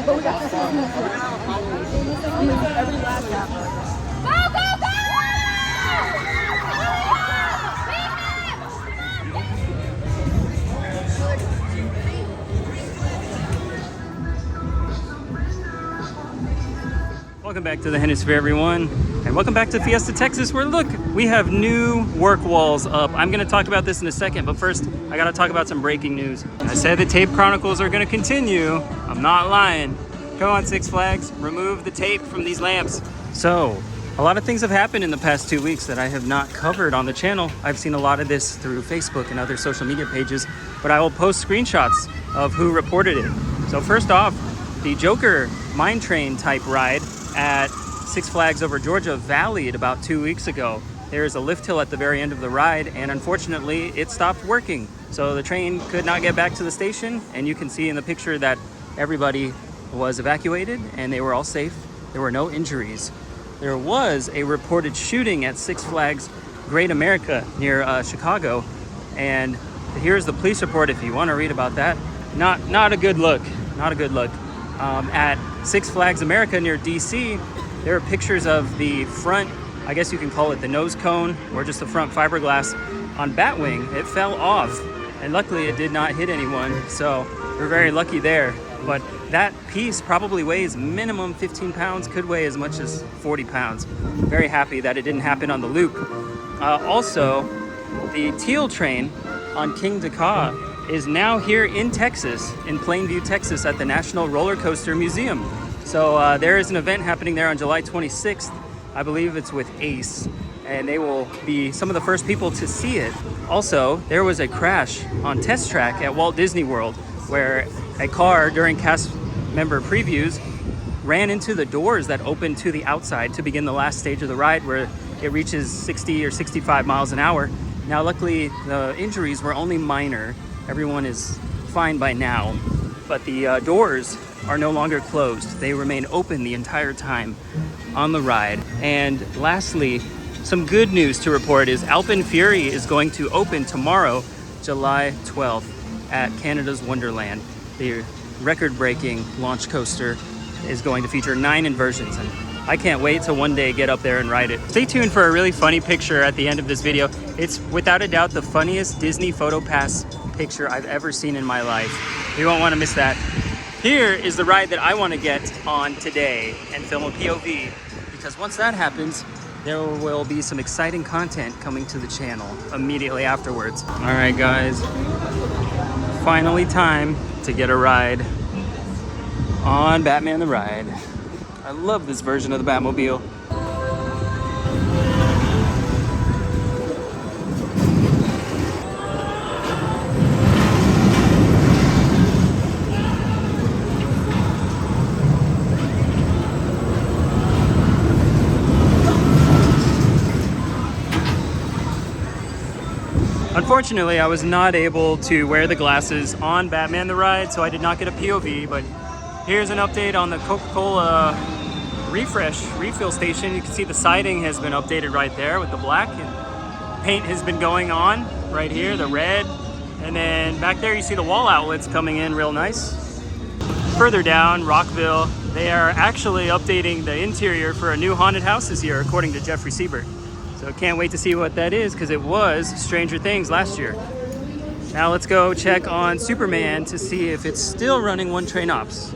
Welcome back to the Hennisphere, everyone, and welcome back to Fiesta Texas, where look, we have new work walls up. I'm going to talk about this in a second, but first I got to talk about some breaking news. I said the tape chronicles are going to continue. I'm not lying. Come on, Six Flags, remove the tape from these lamps. So a lot of things have happened in the past 2 weeks that I have not covered on the channel. I've seen a lot of this through Facebook and other social media pages, but I will post screenshots of who reported it. So first off, the Joker mine train type ride at Six Flags over Georgia valleyed about 2 weeks ago. There's a lift hill at the very end of the ride, and unfortunately it stopped working. So the train could not get back to the station, and you can see in the picture that everybody was evacuated and they were all safe. There were no injuries. There was a reported shooting at Six Flags Great America near Chicago, and here's the police report if you want to read about that. Not a good look. Not a good look. At Six Flags America near DC, there are pictures of the front, I guess you can call it the nose cone, or just the front fiberglass on Batwing. It fell off, and luckily it did not hit anyone, so we're very lucky there. But that piece probably weighs minimum 15 pounds, could weigh as much as 40 pounds. Very happy that it didn't happen on the loop. Also, the Teal train on Kingda is now here in Texas, in Plainview, Texas, at the National Roller Coaster Museum. So there is an event happening there on July 26th. I believe it's with Ace, and they will be some of the first people to see it. Also, there was a crash on Test Track at Walt Disney World, where a car during cast member previews ran into the doors that open to the outside to begin the last stage of the ride, where it reaches 60 or 65 miles an hour. Now, luckily, the injuries were only minor. Everyone is fine by now, but the doors are no longer closed. They remain open the entire time on the ride. And lastly, some good news to report is AlpenFury is going to open tomorrow, July 12th, at Canada's Wonderland. The record-breaking launch coaster is going to feature 9 inversions, and I can't wait to one day get up there and ride it. Stay tuned for a really funny picture at the end of this video. It's without a doubt the funniest Disney PhotoPass picture I've ever seen in my life. You won't want to miss that. Here is the ride that I want to get on today and film a POV, because once that happens, there will be some exciting content coming to the channel immediately afterwards. All right, guys, finally time to get a ride on Batman the Ride. I love this version of the Batmobile. Unfortunately, I was not able to wear the glasses on Batman the Ride, so I did not get a POV, but here's an update on the Coca-Cola refill station. You can see the siding has been updated right there with the black, and paint has been going on right here, the red, and then back there you see the wall outlets coming in real nice. Further down, Rockville, they are actually updating the interior for a new haunted house this year, according to Jeffrey Siebert. So can't wait to see what that is, because it was Stranger Things last year. Now let's go check on Superman to see if it's still running one train ops.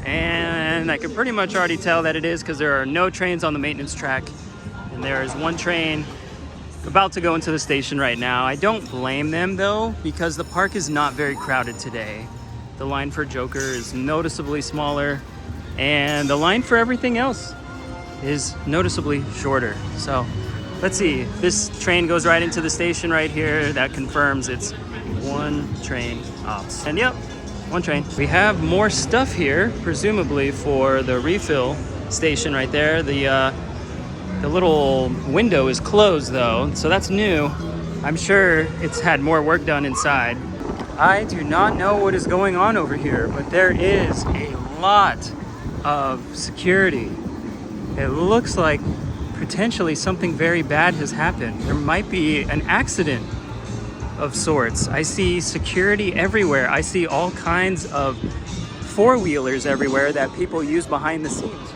And I can pretty much already tell that it is, because there are no trains on the maintenance track. And there is one train about to go into the station right now. I don't blame them though, because the park is not very crowded today. The line for Joker is noticeably smaller, and the line for everything else is noticeably shorter. So let's see, this train goes right into the station right here. That confirms it's one train ops. And yep, one train. We have more stuff here, presumably for the refill station right there. The little window is closed though, so that's new. I'm sure it's had more work done inside. I do not know what is going on over here, but there is a lot of security. It looks like potentially something very bad has happened. There might be an accident of sorts. I see security everywhere. I see all kinds of four-wheelers everywhere that people use behind the scenes.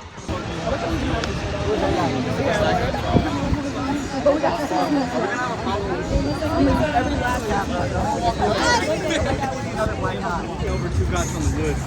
Over two guys on the wood.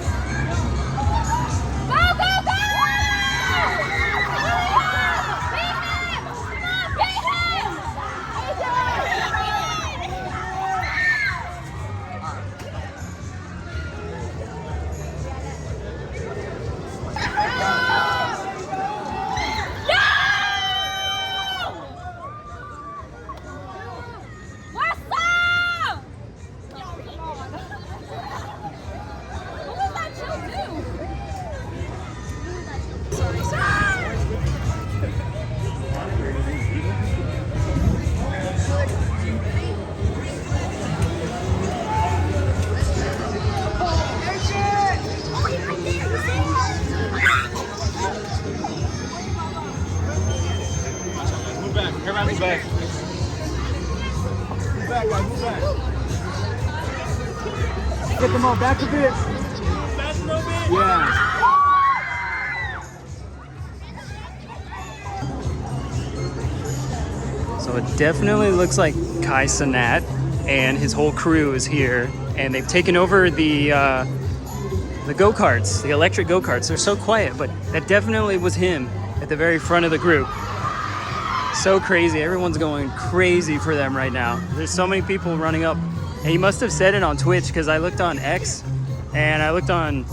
Move back. Move back, guys, move back. Get them all back a bit. Back a little bit? Yeah. So it definitely looks like Kai Cenat and his whole crew is here, and they've taken over the go-karts, the electric go-karts. They're so quiet, but that definitely was him at the very front of the group. So crazy. Everyone's going crazy for them right now. There's so many people running up. And he must have said it on Twitch, because I looked on X and I looked on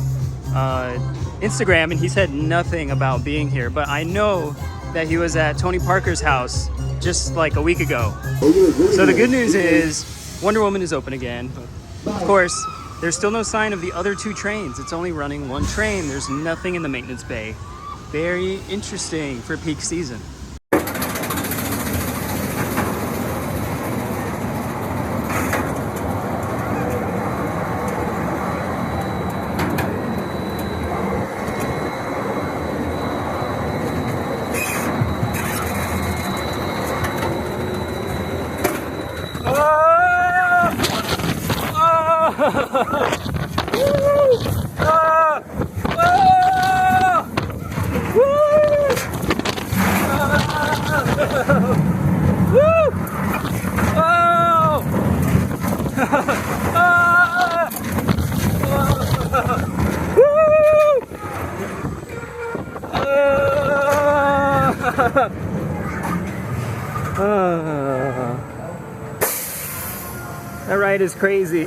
Instagram, and he said nothing about being here. But I know that he was at Tony Parker's house just like a week ago. So the good news is Wonder Woman is open again. Of course, there's still no sign of the other two trains. It's only running one train. There's nothing in the maintenance bay. Very interesting for peak season. That ride is crazy.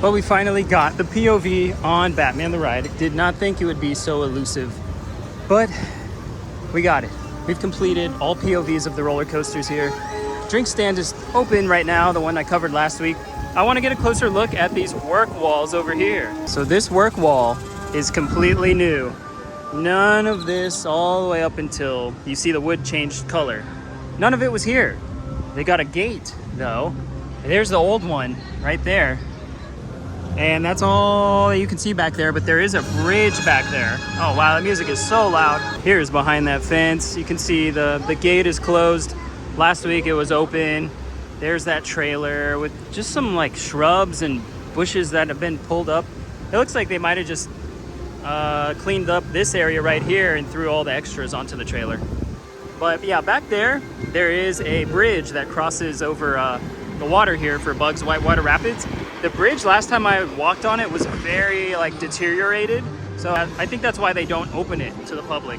But we finally got the POV on Batman the Ride. Did not think it would be so elusive, but we got it. We've completed all POVs of the roller coasters here. Drink stand is open right now, the one I covered last week. I want to get a closer look at these work walls over here. So this work wall is completely new. None of this all the way up until you see the wood changed color. None of it was here. They got a gate though. There's the old one right there. And that's all you can see back there, but there is a bridge back there. Oh wow, the music is so loud. Here's behind that fence. You can see the gate is closed. Last week it was open. There's that trailer with just some like shrubs and bushes that have been pulled up. It looks like they might have just cleaned up this area right here and threw all the extras onto the trailer. But yeah, back there is a bridge that crosses over the water here for Bugs Whitewater Rapids. The bridge, last time I walked on it, was very like deteriorated. So I think that's why they don't open it to the public.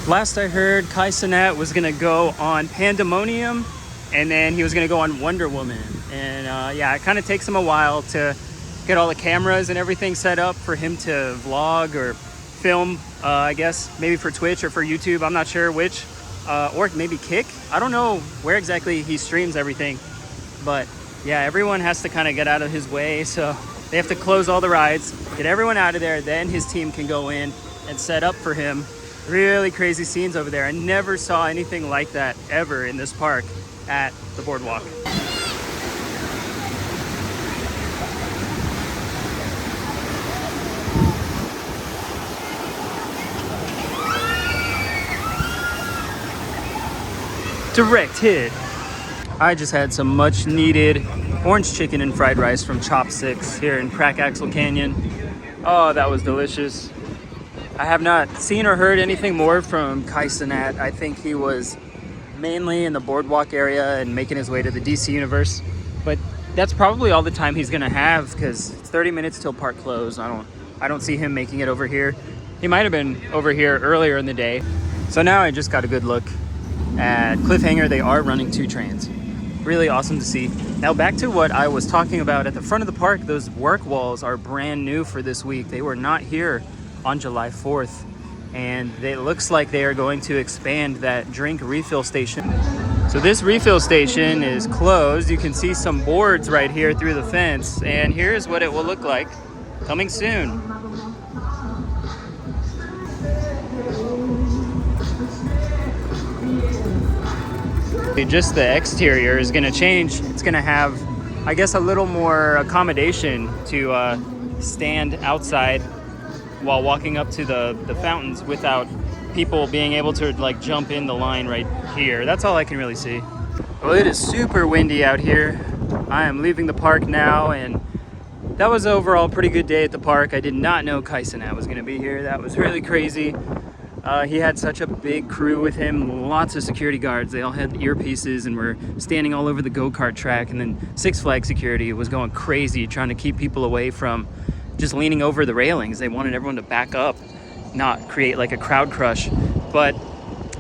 Last I heard, Kai Cenat was gonna go on Pandemonium, and then he was gonna go on Wonder Woman. And yeah, it kind of takes him a while to get all the cameras and everything set up for him to vlog or film, I guess, maybe for Twitch or for YouTube. I'm not sure which, or maybe Kick. I don't know where exactly he streams everything, but yeah, everyone has to kind of get out of his way. So they have to close all the rides, get everyone out of there. Then his team can go in and set up for him. Really crazy scenes over there. I never saw anything like that ever in this park at the boardwalk. Direct hit. I just had some much needed orange chicken and fried rice from Chopsticks here in Crack Axle Canyon. Oh, that was delicious. I have not seen or heard anything more from Kai Cenat. I think he was mainly in the boardwalk area and making his way to the DC universe. But that's probably all the time he's gonna have because it's 30 minutes till park close. I don't see him making it over here. He might have been over here earlier in the day. So now I just got a good look at Cliffhanger. They are running 2 trains. Really awesome to see. Now back to what I was talking about at the front of the park. Those work walls are brand new for this week. They were not here on July 4th. And it looks like they are going to expand that drink refill station. So this refill station is closed. You can see some boards right here through the fence. And here's what it will look like coming soon. Just the exterior is going to change. It's going to have, I guess, a little more accommodation to stand outside while walking up to the fountains without people being able to like jump in the line right here. That's all I can really see. Well, it is super windy out here. I am leaving the park now, and that was overall a pretty good day at the park. I did not know Kai Cenat was going to be here. That was really crazy. He had such a big crew with him, lots of security guards. They all had earpieces and were standing all over the go-kart track. And then Six Flags security was going crazy trying to keep people away from just leaning over the railings. They wanted everyone to back up, not create like a crowd crush. But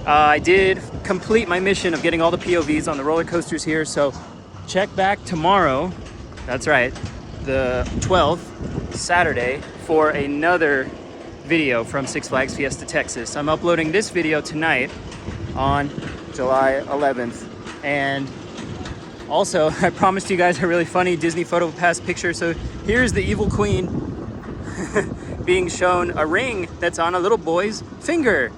I did complete my mission of getting all the POVs on the roller coasters here. So check back tomorrow, that's right, the 12th, Saturday, for another video from Six Flags Fiesta Texas. I'm uploading this video tonight on July 11th. And also, I promised you guys a really funny Disney Photo Pass picture. So here's the evil queen being shown a ring that's on a little boy's finger.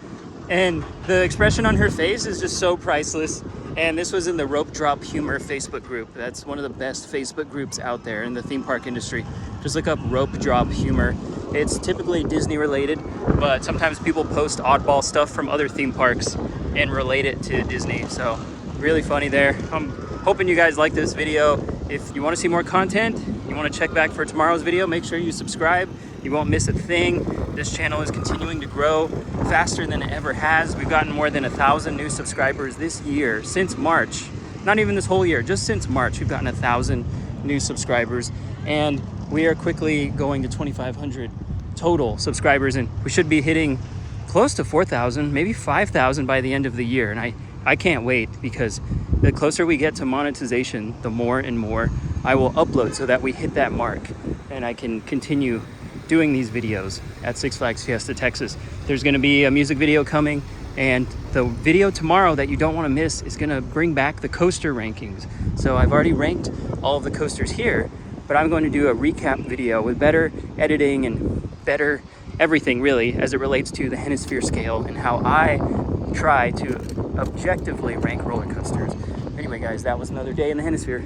And the expression on her face is just so priceless. And this was in the Rope Drop Humor Facebook group. That's one of the best Facebook groups out there in the theme park industry. Just look up Rope Drop Humor. It's typically Disney related, but sometimes people post oddball stuff from other theme parks and relate it to Disney. So really funny there. I'm hoping you guys like this video. If you want to see more content, you want to check back for tomorrow's video, make sure you subscribe. You won't miss a thing. This channel is continuing to grow faster than it ever has. We've gotten more than 1,000 new subscribers this year, since March. Not even this whole year, just since March, we've gotten 1,000 new subscribers. And we are quickly going to 2,500 total subscribers, and we should be hitting close to 4,000, maybe 5,000 by the end of the year. And I can't wait, because the closer we get to monetization, the more and more I will upload so that we hit that mark and I can continue doing these videos at Six Flags Fiesta Texas. There's going to be a music video coming, and the video tomorrow that you don't want to miss is going to bring back the coaster rankings. So I've already ranked all of the coasters here, but I'm going to do a recap video with better editing and better everything really as it relates to the Hennisphere scale and how I try to objectively rank roller coasters. Anyway guys, that was another day in the Hennisphere.